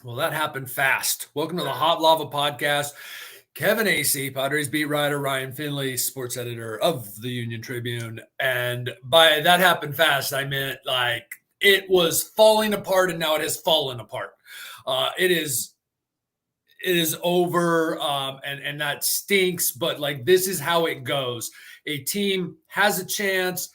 Well, that happened fast. Welcome to the Hot Lava Podcast. Kevin Acee, Padres beat writer, Ryan Finley, sports editor of the Union-Tribune. And by that happened fast, I meant like it was falling apart and now it has fallen apart. It is over, and that stinks, but like this is how it goes. A team has a chance,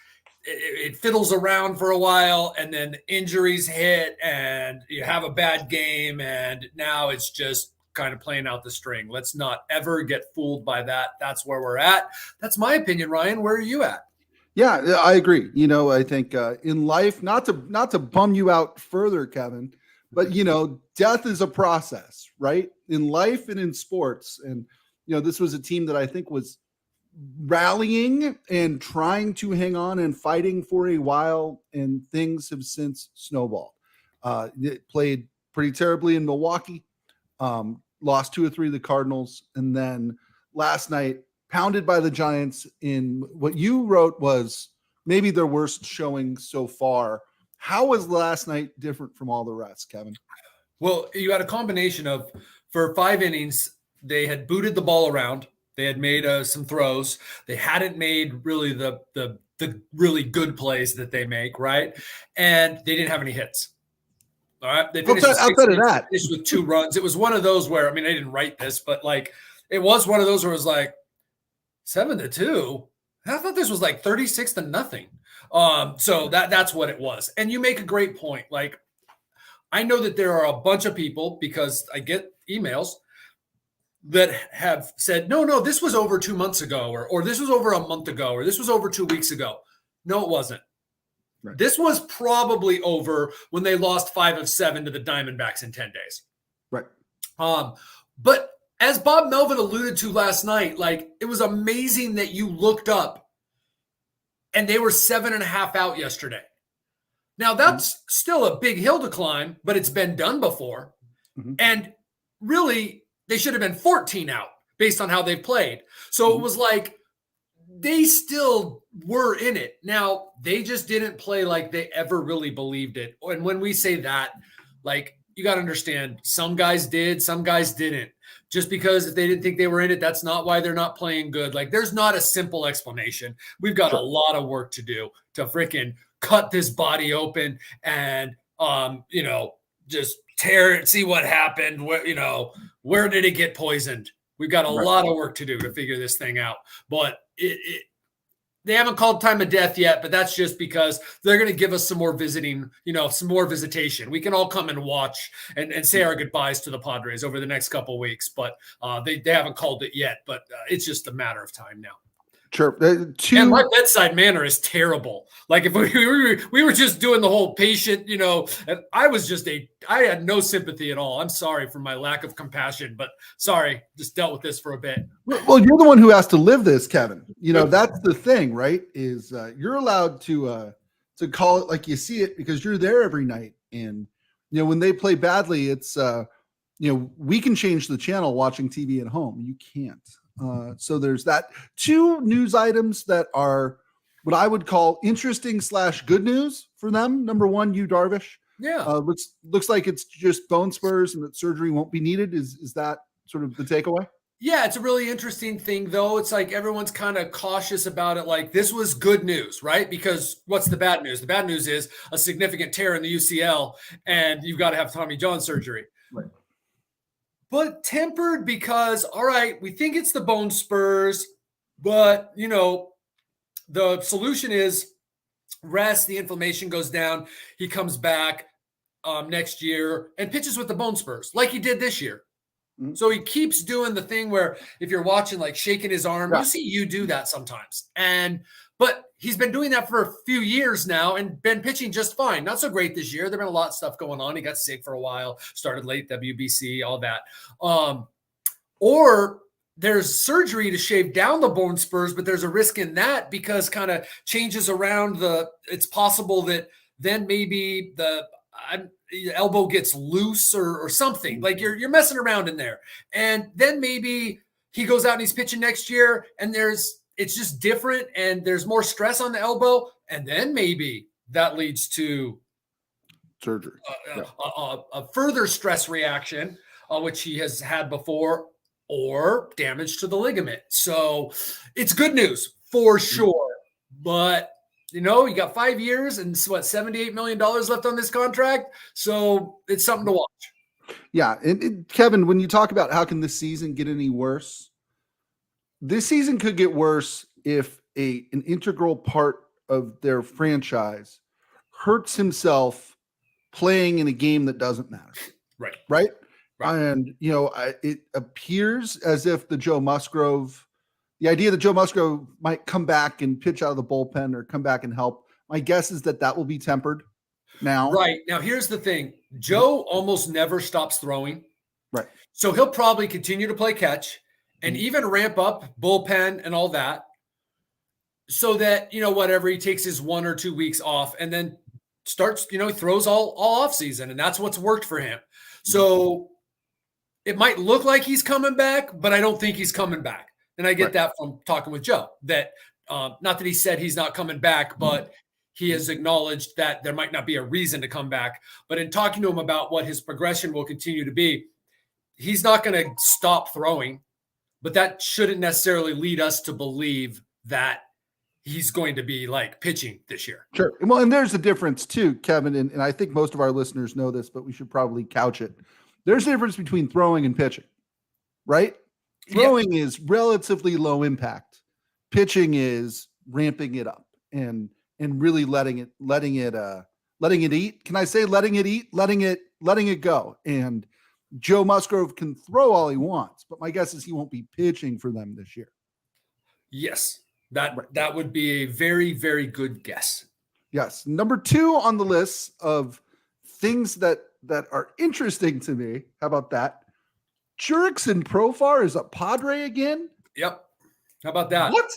it fiddles around for a while, and then injuries hit and you have a bad game, and now it's just kind of playing out the string. Let's not ever get fooled by that. That's where we're at. That's my opinion. Ryan, where are you at? Yeah, I agree. I think in life, not to bum you out further, Kevin, but death is a process, right? In life and in sports. And this was a team that I think was rallying and trying to hang on and fighting for a while, and things have since snowballed. It played pretty terribly in Milwaukee, lost 2 or 3 of the Cardinals, and then last night pounded by the Giants in what you wrote was maybe their worst showing so far. How was last night different from all the rest, Kevin? Well, you had a combination of, for 5 innings, they had booted the ball around. They had made some throws. They hadn't made really the really good plays that they make, right? And they didn't have any hits. All right. They finished with 2 runs. It was one of those where, I mean, I didn't write this, but like it was one of those where it was like 7-2. I thought this was like 36-0. So that's what it was. And you make a great point. Like, I know that there are a bunch of people, because I get emails, that have said, no, this was over 2 months ago, or this was over a month ago, or this was over 2 weeks ago. No, it wasn't. Right. This was probably over when they lost 5 of 7 to the Diamondbacks in 10 days. Right. But as Bob Melvin alluded to last night, like, it was amazing that you looked up and they were 7.5 out yesterday. Now, that's still a big hill to climb, but it's been done before. Mm-hmm. And really, they should have been 14 out based on how they've played. So it was like they still were in it. Now, they just didn't play like they ever really believed it. And when we say that, like, you got to understand, some guys did, some guys didn't. Just because if they didn't think they were in it, that's not why they're not playing good. Like, there's not a simple explanation. We've got a lot of work to do to freaking cut this body open and, just tear it, see what happened. Where did it get poisoned? We've got a lot of work to do to figure this thing out. But they haven't called time of death yet, but that's just because they're going to give us some more visiting, some more visitation. We can all come and watch and say our goodbyes to the Padres over the next couple of weeks, but they haven't called it yet, but it's just a matter of time now. Sure. And my bedside manner is terrible. Like, if we were just doing the whole patient, and I had no sympathy at all. I'm sorry for my lack of compassion, but sorry, just dealt with this for a bit. Well, you're the one who has to live this, Kevin. That's the thing, right? Is you're allowed to call it like you see it because you're there every night. And, when they play badly, it's, we can change the channel watching TV at home. You can't. So there's that. 2 news items that are what I would call interesting / good news for them. Number one, Yu Darvish. Yeah. Looks like it's just bone spurs and that surgery won't be needed. Is that sort of the takeaway? Yeah, it's a really interesting thing, though. It's like everyone's kind of cautious about it. Like, this was good news, right? Because what's the bad news? The bad news is a significant tear in the UCL, and you've got to have Tommy John surgery. Right. But tempered because, all right, we think it's the bone spurs, but, the solution is rest, the inflammation goes down, he comes back next year and pitches with the bone spurs like he did this year. Mm-hmm. So he keeps doing the thing where if you're watching, like, shaking his arm, you see you do that sometimes. But he's been doing that for a few years now and been pitching just fine. Not so great this year. There's been a lot of stuff going on. He got sick for a while, started late, WBC, all that. Or there's surgery to shave down the bone spurs, but there's a risk in that because kind of changes around it's possible that then maybe the elbow gets loose or something. Like, you're messing around in there. And then maybe he goes out and he's pitching next year and it's just different and there's more stress on the elbow. And then maybe that leads to surgery, a further stress reaction, which he has had before, or damage to the ligament. So it's good news for sure. But, you got 5 years and $78 million left on this contract. So it's something to watch. Yeah. And Kevin, when you talk about how can this season get any worse, this season could get worse if an integral part of their franchise hurts himself playing in a game that doesn't matter. Right. And, it appears as if the idea that Joe Musgrove might come back and pitch out of the bullpen or come back and help, my guess is that will be tempered now. Right. Now, here's the thing. Joe almost never stops throwing. Right. So he'll probably continue to play catch and even ramp up bullpen and all that so that, whatever, he takes his 1 or 2 weeks off and then starts, he throws all off season, and that's what's worked for him. So it might look like he's coming back, but I don't think he's coming back. And I get that from talking with Joe, that not that he said he's not coming back, but he has acknowledged that there might not be a reason to come back. But in talking to him about what his progression will continue to be, he's not going to stop throwing, but that shouldn't necessarily lead us to believe that he's going to be like pitching this year. Sure. Well, and there's a difference too, Kevin, and I think most of our listeners know this, but we should probably couch it. There's a difference between throwing and pitching, right? Throwing is relatively low impact. Pitching is ramping it up and really letting it eat. Can I say letting it eat, letting it go? And Joe Musgrove can throw all he wants, but my guess is he won't be pitching for them this year. Yes. That would be a very, very good guess. Yes. Number 2 on the list of things that are interesting to me. How about that? Jurickson Profar is a Padre again? Yep. How about that? What?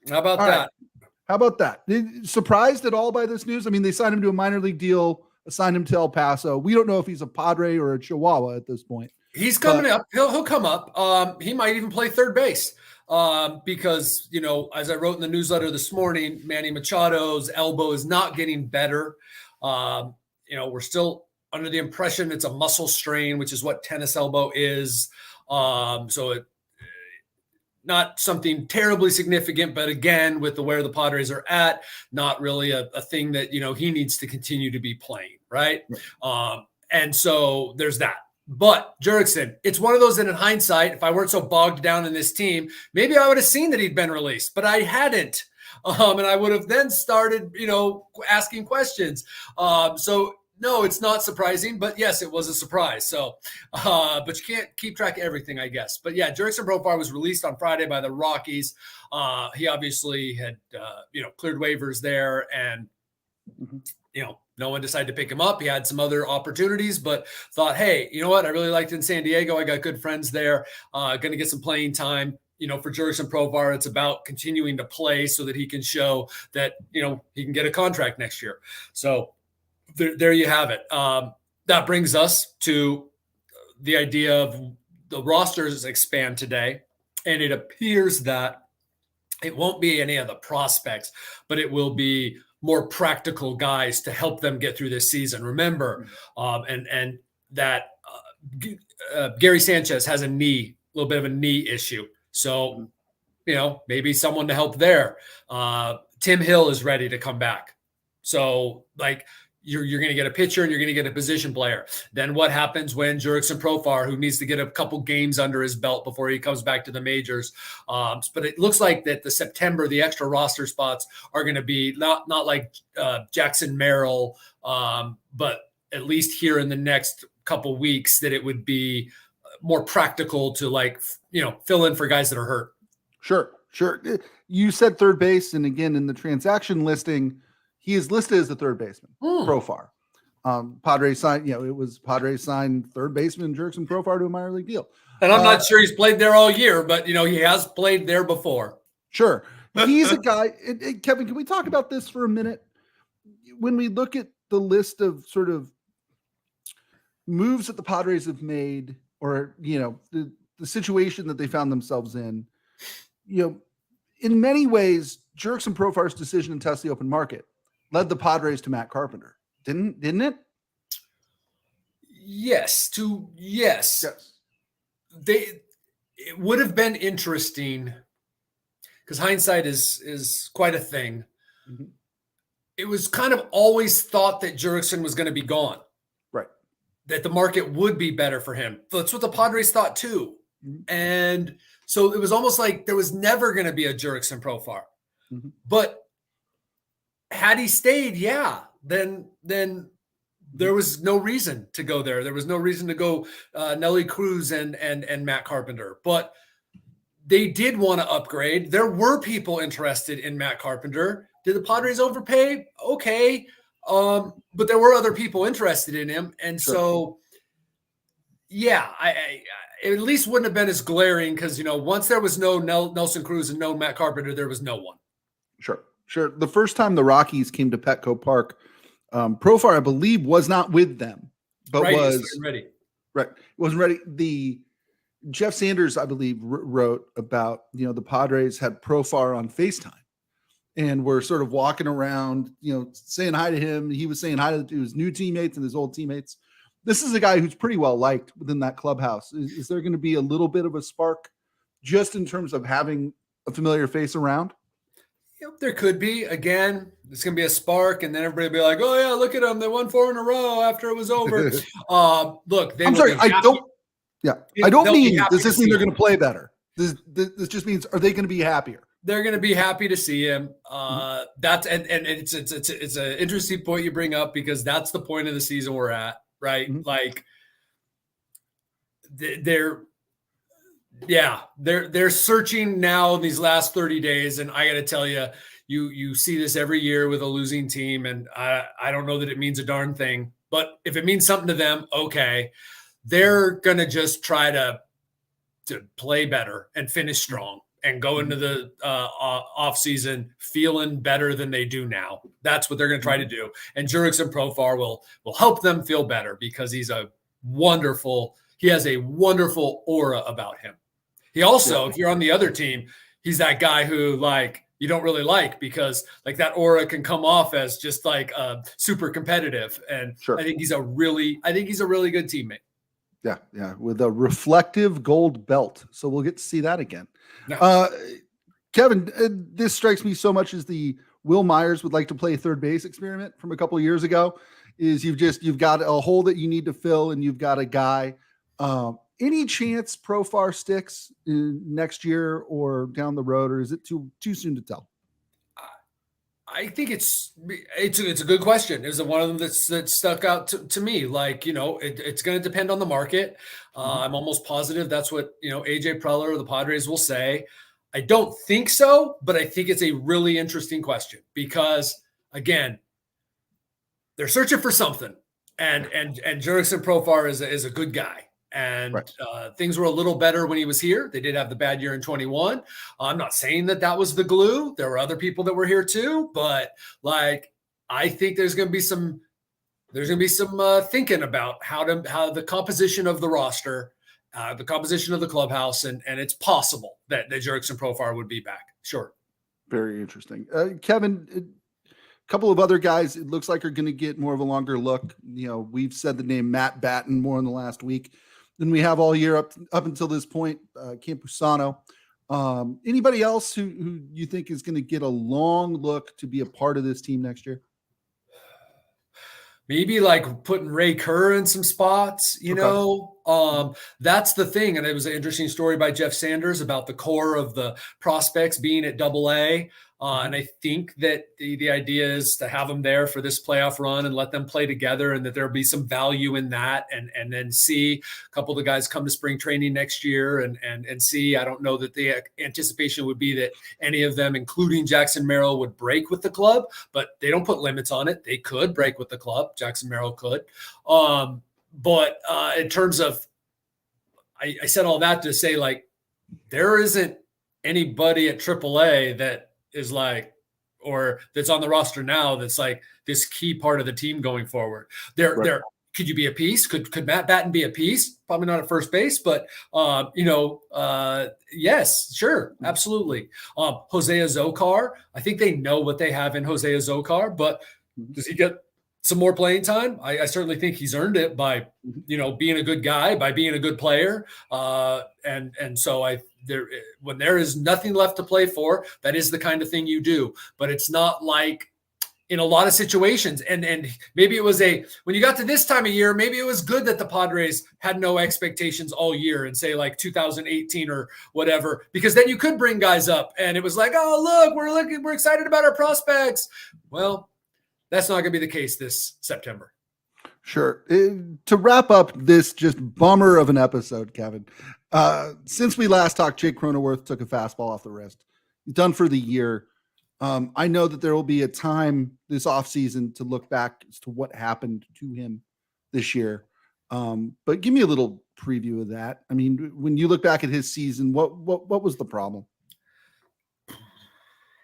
How about that? Right. How about that? Surprised at all by this news? I mean, they signed him to a minor league deal, assigned him to El Paso. We don't know if he's a Padre or a Chihuahua at this point. He's coming up. He'll come up. He might even play third base. Because, as I wrote in the newsletter this morning, Manny Machado's elbow is not getting better. We're still under the impression it's a muscle strain, which is what tennis elbow is. So it not something terribly significant, but again, with where the Padres are at, not really a thing that, he needs to continue to be playing. Right. And so there's that. But Jurickson, it's one of those that in hindsight, if I weren't so bogged down in this team, maybe I would have seen that he'd been released, but I hadn't. And I would have then started, asking questions. So no, it's not surprising, but yes, it was a surprise. So, but you can't keep track of everything, I guess. But yeah, Jurickson Profar was released on Friday by the Rockies. He obviously had, cleared waivers there and, no one decided to pick him up. He had some other opportunities, but thought, hey, you know what? I really liked it in San Diego. I got good friends there. Going to get some playing time. For Jurickson Profar, it's about continuing to play so that he can show that, he can get a contract next year. So there you have it. That brings us to the idea of the rosters expand today. And it appears that it won't be any of the prospects, but it will be more practical guys to help them get through this season. Remember, and that Gary Sanchez has a little bit of a knee issue. So, maybe someone to help there. Tim Hill is ready to come back. So you're going to get a pitcher and you're going to get a position player. Then what happens when Jurickson Profar, who needs to get a couple games under his belt before he comes back to the majors? But it looks like that the extra roster spots are going to be not like Jackson Merrill, but at least here in the next couple weeks that it would be more practical to fill in for guys that are hurt. Sure. You said third base. And again, in the transaction listing, he is listed as the third baseman, Profar. Padres signed, it was Padres signed third baseman Jurickson Profar to a minor league deal. And I'm not sure he's played there all year, but, he has played there before. Sure. He's a guy. Kevin, can we talk about this for a minute? When we look at the list of sort of moves that the Padres have made or, the situation that they found themselves in, in many ways, Jurickson Profar's decision to test the open market led the Padres to Matt Carpenter. Didn't it? Yes. Yes. It would have been interesting because hindsight is quite a thing. Mm-hmm. It was kind of always thought that Jurickson was going to be gone. Right. That the market would be better for him. That's what the Padres thought too. Mm-hmm. And so it was almost like there was never going to be a Jurickson profile. Mm-hmm. But had he stayed, then there was no reason to go there. There was no reason to go Nelly Cruz and Matt Carpenter. But they did want to upgrade. There were people interested in Matt Carpenter. Did the Padres overpay? Okay. But there were other people interested in him. And so, I at least wouldn't have been as glaring because, once there was no Nelson Cruz and no Matt Carpenter, there was no one. Sure. The first time the Rockies came to Petco Park, Profar, I believe, was not with them, but was ready. Right. Wasn't ready. The Jeff Sanders, I believe, wrote about, the Padres had Profar on FaceTime and were sort of walking around, saying hi to him. He was saying hi to his new teammates and his old teammates. This is a guy who's pretty well liked within that clubhouse. Is there going to be a little bit of a spark just in terms of having a familiar face around? There could be. Again, it's going to be a spark, and then everybody will be like, oh, yeah, look at them. They won 4 in a row after it was over. Look, I'm sorry. I don't mean, does this mean they're going to play better? This just means, are they going to be happier? They're going to be happy to see him. That's and it's an interesting point you bring up because that's the point of the season we're at, right? Mm-hmm. Like they're searching now in these last 30 days, and I got to tell you, you see this every year with a losing team, and I don't know that it means a darn thing, but if it means something to them, okay, they're going to just try to play better and finish strong and go into the off season feeling better than they do now. That's what they're going to try to do. And Jurickson Profar will help them feel better because he has a wonderful aura about him. He also, if you're on the other team, he's that guy who you don't really like because that aura can come off as just super competitive. And I think he's a really good teammate. Yeah, with a reflective gold belt. So we'll get to see that again. No. Kevin, this strikes me so much as the Will Myers would like to play third base experiment from a couple of years ago. Is you've got a hole that you need to fill, and you've got a guy. Any chance Profar sticks next year or down the road, or is it too soon to tell? I think it's a good question. Is it one of them that stuck out to me? It's going to depend on the market. I'm almost positive that's what AJ Preller or the Padres will say. I don't think so, but I think it's a really interesting question because again, they're searching for something, and Jurickson Profar is a good guy. And things were a little better when he was here. They did have the bad year in 21. I'm not saying that was the glue. There were other people that were here too, but I think there's going to be some thinking about how the composition of the roster, the composition of the clubhouse, and it's possible that Jurickson Profar would be back. Sure. Very interesting. Kevin, a couple of other guys, it looks like are going to get more of a longer look. We've said the name Matt Batten more in the last week than we have all year up until this point. Campusano. Anybody else who you think is going to get a long look to be a part of this team next year? Maybe putting Ray Kerr in some spots, that's the thing. And it was an interesting story by Jeff Sanders about the core of the prospects being at AA. And I think that the idea is to have them there for this playoff run and let them play together, and that there'll be some value in that. And then see a couple of the guys come to spring training next year and see. I don't know that the anticipation would be that any of them, including Jackson Merrill, would break with the club, but they don't put limits on it. They could break with the club. Jackson Merrill could. But in terms of, I said all that to say there isn't anybody at AAA that is or that's on the roster now that's this key part of the team going forward. There could you be a piece? Could Matt Batten be a piece? Probably not at first base, but yes, sure, absolutely. Jose Azocar, I think they know what they have in Jose Azocar, but does he get some more playing time. I certainly think he's earned it by, being a good guy, by being a good player. And so when there is nothing left to play for, that is the kind of thing you do. But it's not like in a lot of situations. And maybe it was when you got to this time of year, maybe it was good that the Padres had no expectations all year and say like 2018 or whatever, because then you could bring guys up and it was like, oh, look, we're excited about our prospects. Well, that's not going to be the case this September. Sure. To wrap up this just bummer of an episode, Kevin, since we last talked, Jake Cronenworth took a fastball off the wrist. He's done for the year. I know that there will be a time this offseason to look back as to what happened to him this year. But give me a little preview of that. I mean, when you look back at his season, what was the problem?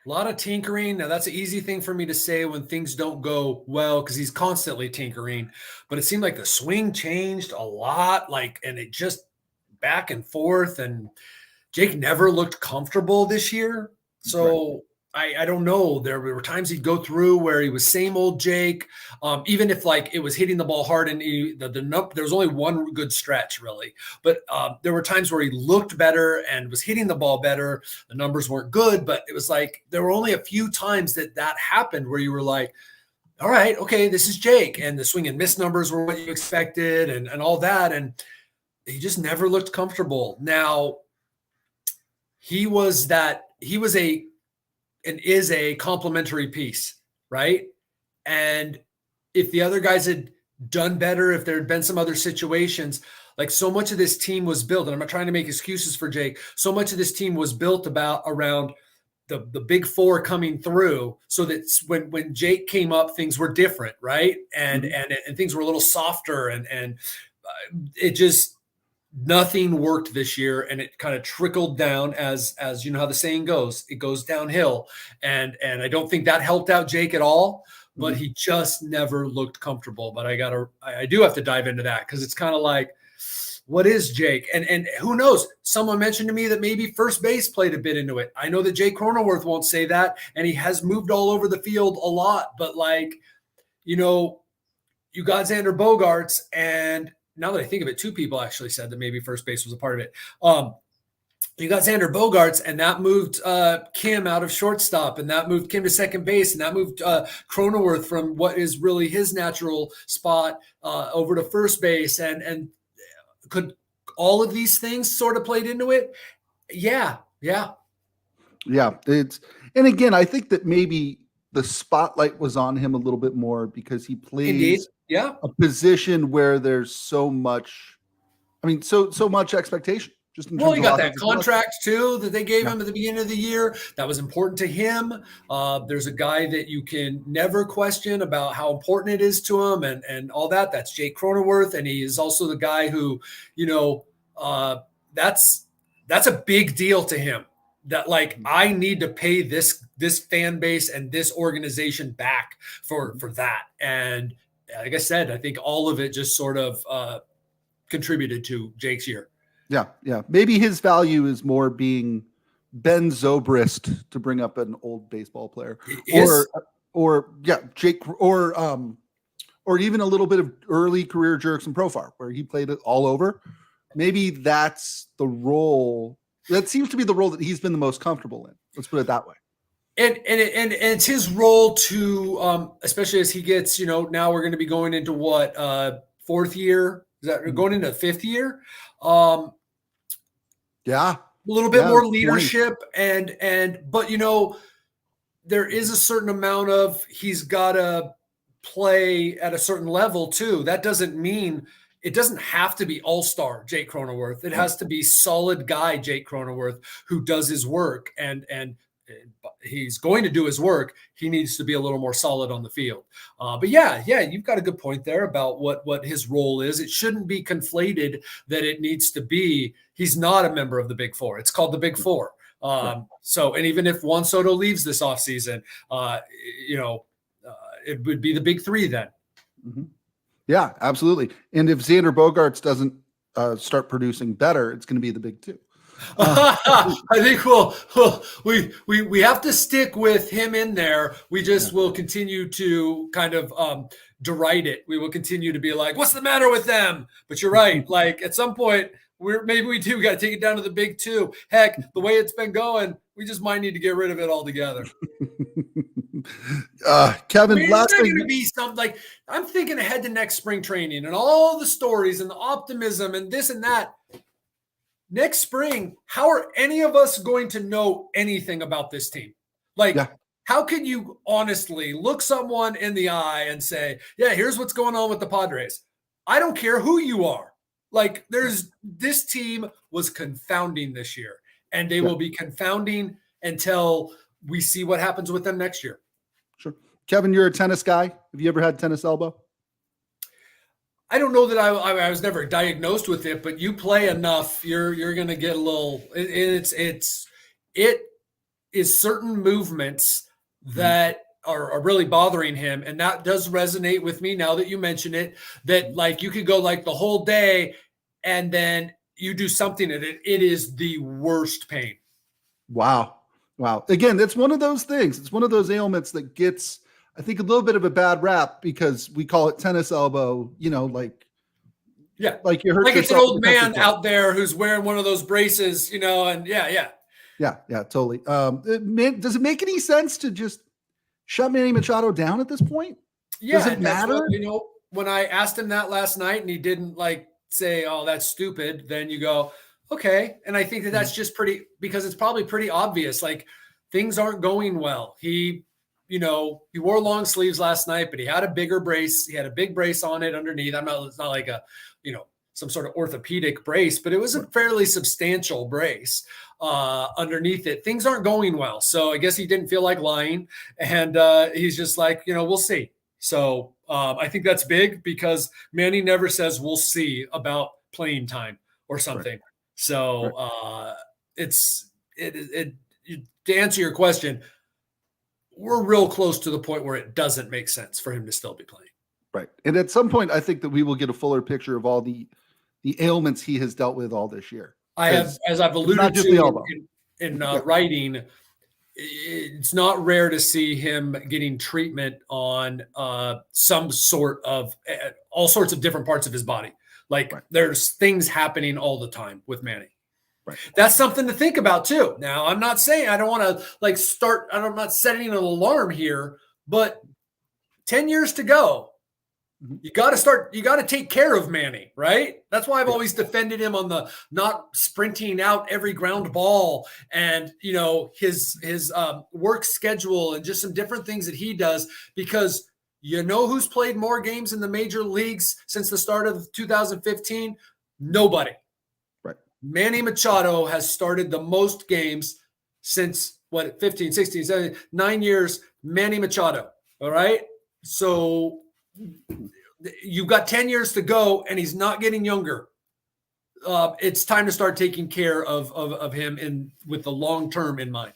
A lot of tinkering. Now, that's an easy thing for me to say when things don't go well because he's constantly tinkering. But it seemed like the swing changed a lot, and it just back and forth. And Jake never looked comfortable this year. So right. I don't know. There were times he'd go through where he was same old Jake, even if it was hitting the ball hard and there was only one good stretch really. But there were times where he looked better and was hitting the ball better. The numbers weren't good, but it was like there were only a few times that happened where you were like, all right, okay, this is Jake. And the swing and miss numbers were what you expected and all that. And he just never looked comfortable. Now, he is a complementary piece, right? And if the other guys had done better, if there had been some other situations, so much of this team was built, and I'm not trying to make excuses for Jake, so much of this team was built around the big four coming through, so that when Jake came up, things were different, right? And things were a little softer, and it just nothing worked this year, and it kind of trickled down as you know how the saying goes, it goes downhill. And I don't think that helped out Jake at all, but he just never looked comfortable. But I do have to dive into that because it's kind of like, what is Jake? And who knows? Someone mentioned to me that maybe first base played a bit into it. I know that Jake Cronenworth won't say that, and he has moved all over the field a lot, but you got Xander Bogaerts, and now that I think of it, two people actually said that maybe first base was a part of it. You got Xander Bogaerts, and that moved Kim out of shortstop, and that moved Kim to second base, and that moved Cronenworth from what is really his natural spot over to first base. And could all of these things sort of played into it? Yeah. And again, I think that maybe the spotlight was on him a little bit more because he plays a position where there's so much expectation. Just in terms you got that contract too that they gave him at the beginning of the year. That was important to him. There's a guy that you can never question about how important it is to him and all that. That's Jake Cronenworth, and he is also the guy who, that's a big deal to him. That I need to pay this fan base and this organization back for that. And like I said, I think all of it just sort of contributed to Jake's year. Yeah. Maybe his value is more being Ben Zobrist, to bring up an old baseball player, or Jake, or even a little bit of early career Jurickson Profar, where he played it all over. Maybe that's the role. That seems to be the role that he's been the most comfortable in. Let's put it that way. And it's his role to, especially as he gets, now we're going to be going into what, fourth year? Is that going into fifth year? A little bit more leadership 20. But there is a certain amount of, he's got to play at a certain level too. That doesn't mean it doesn't have to be all-star Jake Cronenworth. It has to be solid guy Jake Cronenworth who does his work, and he's going to do his work. He needs to be a little more solid on the field. But you've got a good point there about what his role is. It shouldn't be conflated that it needs to be, he's not a member of the Big Four. It's called the Big Four. So, and even if Juan Soto leaves this offseason, it would be the Big Three then. Mm-hmm. Yeah, absolutely. And if Xander Bogaerts doesn't start producing better, it's going to be the Big Two. I think we have to stick with him in there. We just will continue to kind of deride it. We will continue to be like, "What's the matter with them?" But you're right. Like at some point, maybe we do got to take it down to the big two. Heck, the way it's been going, we just might need to get rid of it altogether. Kevin, I mean, last thing, going to be something like I'm thinking ahead to next spring training and all the stories and the optimism and this and that. Next spring, how are any of us going to know anything about this team? Like, how can you honestly look someone in the eye and say, yeah, here's what's going on with the Padres? I don't care who you are. Like, this team was confounding this year, and they will be confounding until we see what happens with them next year. Sure. Kevin, you're a tennis guy. Have you ever had tennis elbow? I don't know that I was never diagnosed with it, but you play enough, you're going to get a little. It is certain movements that are really bothering him, and that does resonate with me now that you mention it. That like you could go like the whole day, and then you do something and it is the worst pain. Wow. Again, that's one of those things. It's one of those ailments that gets, I think, a little bit of a bad rap because we call it tennis elbow, like you hurt like it's an old man out there who's wearing one of those braces, and yeah, totally. Does it make any sense to just shut Manny Machado down at this point? Yeah, does it matter? When I asked him that last night and he didn't say, "Oh, that's stupid," then you go, okay. And I think that's just because it's probably pretty obvious. Like things aren't going well. He wore long sleeves last night, but he had a bigger brace. He had a big brace on it underneath. It's not like a, some sort of orthopedic brace, but it was a fairly substantial brace underneath it. Things aren't going well. So I guess he didn't feel like lying. And he's just like, we'll see. So I think that's big because Manny never says we'll see about playing time or something. Right. So to answer your question, we're real close to the point where it doesn't make sense for him to still be playing. Right. And at some point, I think that we will get a fuller picture of all the ailments he has dealt with all this year. As I've alluded to in writing, it's not rare to see him getting treatment on some sort of all sorts of different parts of his body. There's things happening all the time with Manny. Right. That's something to think about too. Now, I'm not saying I don't want to I'm not setting an alarm here, but 10 years to go. You got to take care of Manny, right? That's why I've always defended him on the not sprinting out every ground ball and, his work schedule and just some different things that he does, because who's played more games in the major leagues since the start of 2015? Nobody. Right. Manny Machado has started the most games since 15, 16, 17, 9 years, Manny Machado. All right. So you've got 10 years to go and he's not getting younger. It's time to start taking care of him with the long term in mind.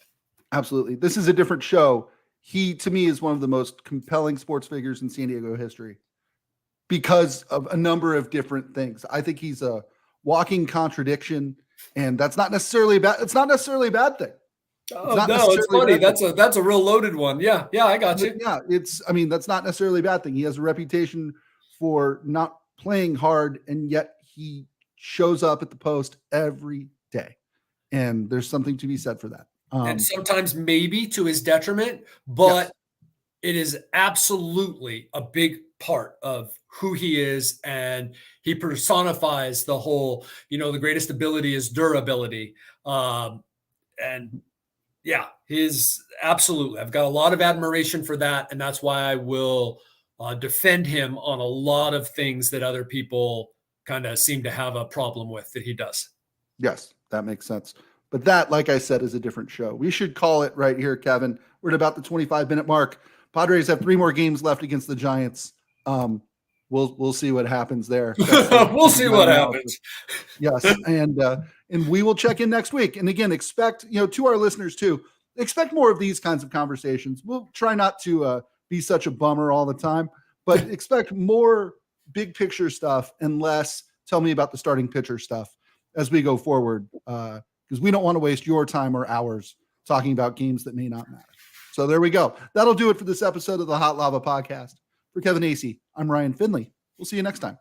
Absolutely. This is a different show. He, to me, is one of the most compelling sports figures in San Diego history because of a number of different things. I think he's a walking contradiction, and that's not necessarily bad. It's not necessarily a bad thing. Oh, no, it's funny. That's a real loaded one. Yeah, I got you. Yeah, that's not necessarily a bad thing. He has a reputation for not playing hard, and yet he shows up at the post every day. And there's something to be said for that. And sometimes maybe to his detriment, but it is absolutely a big part of who he is. And he personifies the whole, the greatest ability is durability. And yeah, absolutely. I've got a lot of admiration for that. And that's why I will defend him on a lot of things that other people kind of seem to have a problem with that he does. Yes, that makes sense. But that, like I said, is a different show. We should call it right here, Kevin. We're at about the 25-minute mark. Padres have 3 more games left against the Giants. We'll see what happens there. We'll see what happens. Yes, and we will check in next week. And again, expect, to our listeners too, expect more of these kinds of conversations. We'll try not to be such a bummer all the time, but expect more big picture stuff and less tell me about the starting pitcher stuff as we go forward. because we don't want to waste your time or ours talking about games that may not matter. So there we go. That'll do it for this episode of the Hot Lava Podcast. For Kevin Acee, I'm Ryan Finley. We'll see you next time.